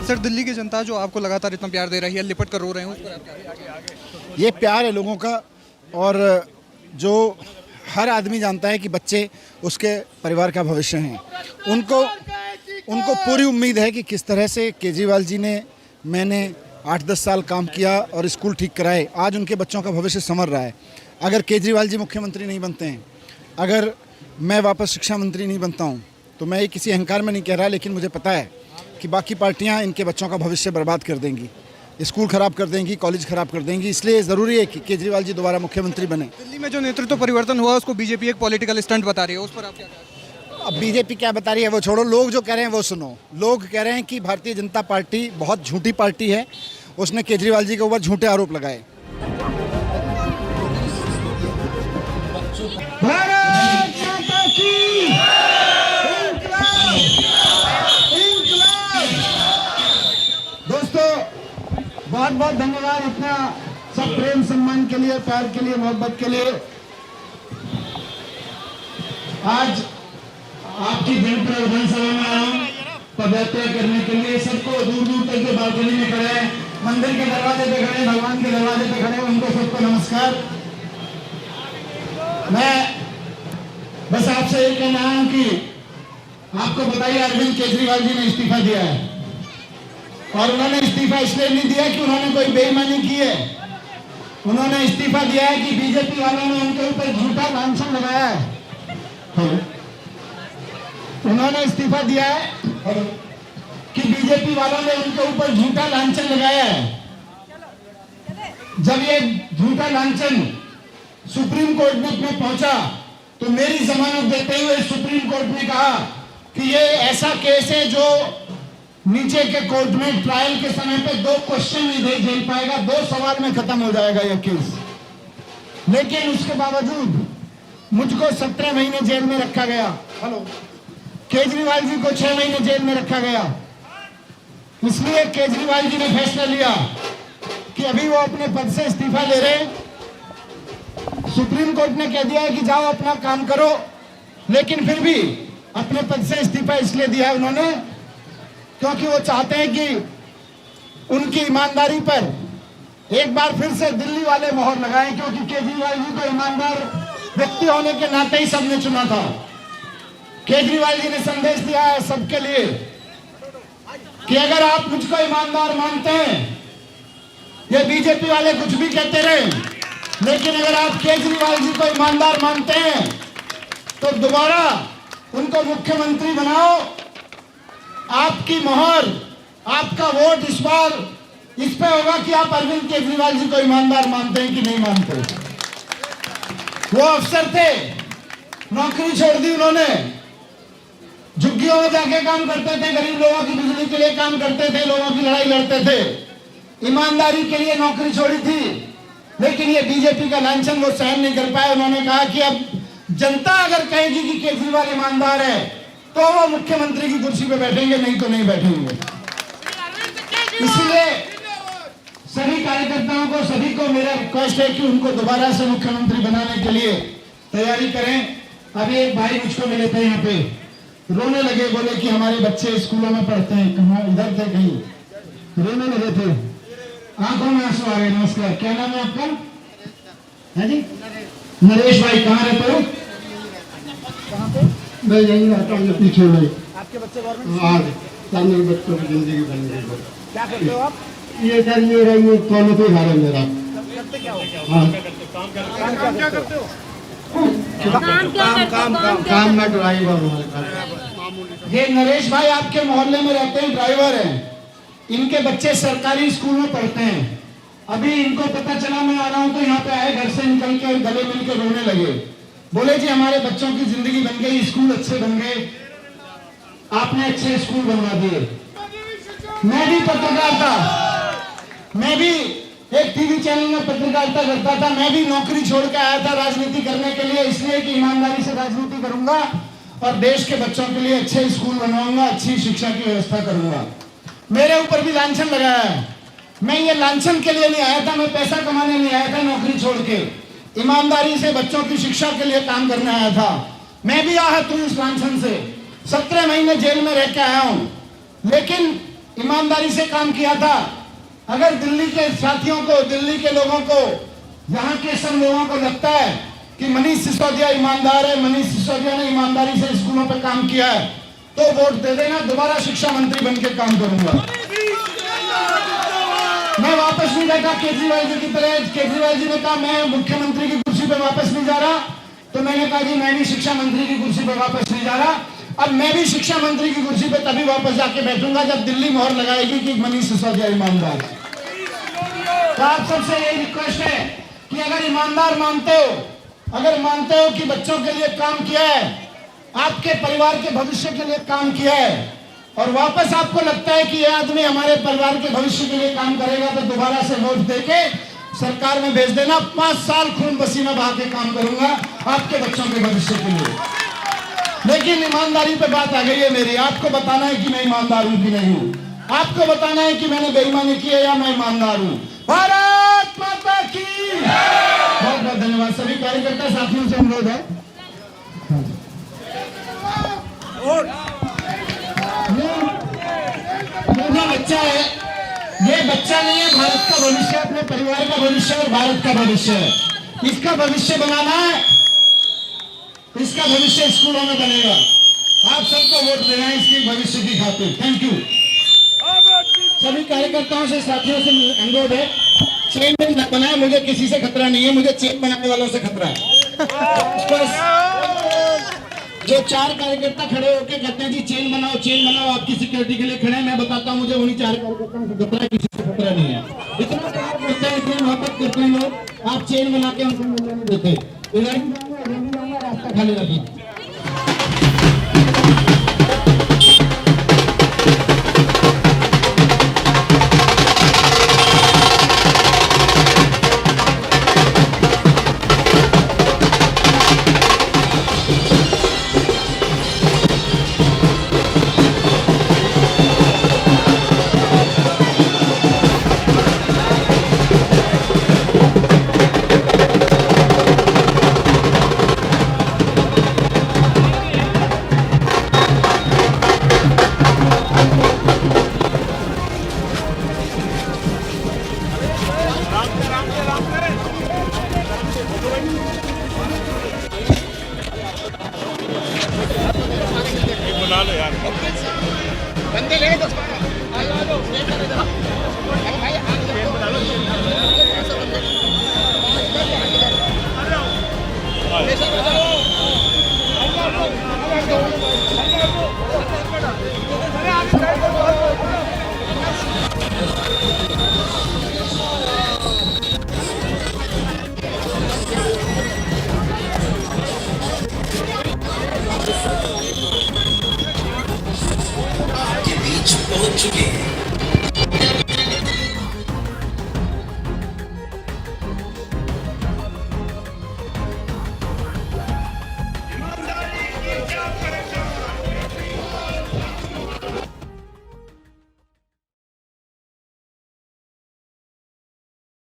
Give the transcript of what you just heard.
Sir Delhi की जनता जो आपको लगातार इतना प्यार दे रही है, लिपट कर रो रहे हैं, उस पर आप क्या कहेंगे? ये प्यार है लोगों का। और जो हर आदमी जानता है कि बच्चे उसके परिवार का भविष्य हैं। उनको पूरी उम्मीद है कि किस तरह से केजरीवाल जी ने, मैंने 8-10 साल काम किया और स्कूल ठीक कराए, आज उनके बच्चों का भविष्य संवर रहा है। अगर केजरीवाल जी मुख्यमंत्री नहीं बनते हैं, अगर मैं वापस शिक्षा मंत्री नहीं बनता हूं, तो मैं ये किसी अहंकार में नहीं कह रहा, लेकिन मुझे पता है कि बाकी पार्टियां इनके बच्चों का भविष्य बर्बाद कर देंगी, स्कूल खराब कर देंगी, कॉलेज खराब कर देंगी। इसलिए ज़रूरी है कि केजरीवाल जी दोबारा मुख्यमंत्री बने। दिल्ली में जो नेतृत्व परिवर्तन हुआ उसको बीजेपी एक पॉलिटिकल स्टंट बता रही है, उस पर आप क्या कहेंगे? अब बीजेपी क्या बता रही है वो छोड़ो, लोग जो कह रहे हैं वो सुनो। लोग कह रहे हैं कि भारतीय जनता पार्टी बहुत झूठी पार्टी है, उसने केजरीवाल जी के ऊपर झूठे आरोप लगाए। दोस्तों बहुत बहुत धन्यवाद इतना सब प्रेम सम्मान के लिए, प्यार के लिए, मोहब्बत के लिए। आज आपकी जनता विधानसभा में आया हूँ पदयात्रा करने के लिए। सबको दूर दूर तक के बालकनी में खड़े हैं, मंदिर के दरवाजे पे खड़े हैं, भगवान के दरवाजे पे खड़े हैं, उनको सबको नमस्कार। मैं बस आपसे ये कहना हूं कि आपको बताइए अरविंद केजरीवाल जी ने इस्तीफा दिया है, और उन्होंने इस्तीफा इसलिए नहीं दिया कि उन्होंने कोई बेईमानी की है। उन्होंने इस्तीफा दिया है कि बीजेपी वालों ने उनके ऊपर झूठा लांछन लगाया है। उन्होंने इस्तीफा दिया है कि बीजेपी वालों ने उनके ऊपर झूठा लांछन लगाया है। जब ये झूठा लांछन सुप्रीम कोर्ट में पहुंचा तो मेरी जमानत देते हुए सुप्रीम कोर्ट ने कहा कि ये ऐसा केस है जो नीचे के कोर्ट में ट्रायल के समय पे 2 क्वेश्चन नहीं झेल पाएगा, 2 सवाल में खत्म हो जाएगा यह केस। लेकिन उसके बावजूद मुझको 17 महीने जेल में रखा गया। केजरीवाल जी को 6 महीने जेल में रखा गया। इसलिए केजरीवाल जी ने फैसला लिया कि अभी वो अपने पद से इस्तीफा दे रहे हैं। सुप्रीम कोर्ट ने कह दिया है कि जाओ अपना काम करो, लेकिन फिर भी अपने पद से इस्तीफा इसलिए दिया है उन्होंने क्योंकि वो चाहते हैं कि उनकी ईमानदारी पर एक बार फिर से दिल्ली वाले मोहर लगाएं, क्योंकि केजरीवाल जी को ईमानदार व्यक्ति होने के नाते ही सबने चुना था। केजरीवाल जी ने संदेश दिया है सबके लिए कि अगर आप मुझको ईमानदार मानते हैं, ये बीजेपी वाले कुछ भी कहते रहे, लेकिन अगर आप केजरीवाल जी को ईमानदार मानते हैं तो दोबारा उनको मुख्यमंत्री बनाओ। आपकी मोहर, आपका वोट इस बार इस पे होगा कि आप अरविंद केजरीवाल जी को ईमानदार मानते हैं कि नहीं मानते। वो अफसर थे, नौकरी छोड़ दी उन्होंने, झुग्गियों में जाके काम करते थे, गरीब लोगों की बिजली के लिए काम करते थे, लोगों की लड़ाई लड़ते थे, ईमानदारी के लिए नौकरी छोड़ी थी। लेकिन ये बीजेपी का लांछन वो सहन नहीं कर पाए। उन्होंने कहा कि अब जनता अगर कहेगी कि केजरीवाल ईमानदार है तो वो मुख्यमंत्री की कुर्सी पे बैठेंगे, नहीं तो नहीं बैठेंगे। इसलिए सभी कार्यकर्ताओं को, सभी को मेरा रिक्वेस्ट है कि उनको दोबारा से मुख्यमंत्री बनाने के लिए तैयारी करें। अभी एक भाई मुझको मिले थे यहाँ पे, रोने लगे, बोले कि हमारे बच्चे स्कूलों में पढ़ते हैं। कहाँ? इधर थे कहीं, रोने लगे थे, आंखों में आंसू आ गए। नमस्कार, क्या नाम है आपका? है जी नरेश भाई। कहाँ रहते हो? मैं यहीं रहता हूँ, पीछे नहीं। आपके बच्चे गवर्नमेंट सामने बच्चों की जिंदगी बन गई। क्या करते हो आप? ये सर ये रही कॉलेज पे घर है मेरा। करते क्या हो? काम क्या करते हो? काम में ड्राइवर हूँ। ये नरेश भाई आपके मोहल्ले में रहते हैं, ड्राइवर हैं। इनके बच्चे सरकारी स्कूल में पढ़ते हैं। अभी इनको पता चला, मैं आ रहा हूँ तो यहाँ पे आए, घर से निकल के गले मिल के रोने लगे। बोले जी हमारे बच्चों की जिंदगी बन गई, स्कूल अच्छे बन गए, आपने अच्छे स्कूल बनवा दिए। मैं भी पत्रकार था, मैं भी एक टीवी चैनल में पत्रकारिता करता था। मैं भी नौकरी छोड़ के आया था राजनीति करने के लिए, इसलिए कि ईमानदारी से राजनीति करूंगा और देश के बच्चों के लिए अच्छे स्कूल बनवाऊंगा, अच्छी शिक्षा की व्यवस्था करूंगा। मेरे ऊपर भी लांछन लगाया है। मैं ये लांछन के लिए नहीं आया था, मैं पैसा कमाने नहीं आया था, नौकरी छोड़ के ईमानदारी से बच्चों की शिक्षा के लिए काम करने आया था। मैं भी आहत हूं इस लांछन से, 17 महीने जेल में रह के आया हूं। लेकिन ईमानदारी से काम किया था। अगर दिल्ली के साथियों को, दिल्ली के लोगों को, यहाँ के सब लोगों को लगता है कि मनीष सिसोदिया ईमानदार है, मनीष सिसोदिया ने ईमानदारी से स्कूलों पर काम किया है, तो वोट दे देना, दोबारा शिक्षा मंत्री बनकर काम करूंगा। मैं वापस नहीं बैठा केजरीवाल जी की तरह। केजरीवाल जी ने कहा मैं मुख्यमंत्री की कुर्सी पर वापस नहीं जा रहा, तो मैंने कहा कि मैं भी शिक्षा मंत्री की कुर्सी पर वापस नहीं जा रहा। अब मैं भी शिक्षा मंत्री की कुर्सी पर तभी वापस जाके बैठूंगा जब दिल्ली मोहर लगाएगी कि मनीष सिसोदिया ईमानदार है। तो आप सबसे यही रिक्वेस्ट है कि अगर ईमानदार मानते हो, अगर मानते हो कि बच्चों के लिए काम किया है, आपके परिवार के भविष्य के लिए काम किया है, और वापस आपको लगता है कि यह आदमी हमारे परिवार के भविष्य के लिए काम करेगा, तो दोबारा से वोट देके सरकार में भेज देना। 5 साल खून पसीना बहा के काम करूंगा आपके बच्चों के भविष्य के लिए। लेकिन ईमानदारी पे बात आ गई है मेरी। आपको बताना है कि मैं ईमानदार हूं कि नहीं हूं, आपको बताना है कि मैंने बेईमानी की है या मैं ईमानदार हूं। भारत माता की बहुत बहुत धन्यवाद। सभी कार्यकर्ता साथियों से अनुरोध है, जो बच्चा है, ये बच्चा नहीं है, भारत का भविष्य, अपने परिवार का भविष्य और भारत का भविष्य है। इसका भविष्य बनाना है, इसका भविष्य स्कूलों में बनेगा। आप सबको वोट देना है इसके भविष्य की खातिर। Thank you. सभी कार्यकर्ताओं से, साथियों से अनुरोध है, चेन में न बनाए। मुझे किसी से खतरा नहीं है, मुझे चेन बनाने वालों से खतरा है। जो 4 कार्यकर्ता खड़े होकर कहते हैं जी चेन बनाओ, चेन बनाओ, आपकी सिक्योरिटी के लिए खड़े हैं, मैं बताता हूं मुझे उन्हीं 4 कार्यकर्ताओं से खतरा है, किसी से खतरा नहीं है। इतना प्यार करते हैं, इतनी मोहब्बत करते हैं लोग, आप चेन बना के उनको मिलने नहीं देते। इधर भी जाऊंगा, रास्ता खाली रखिए।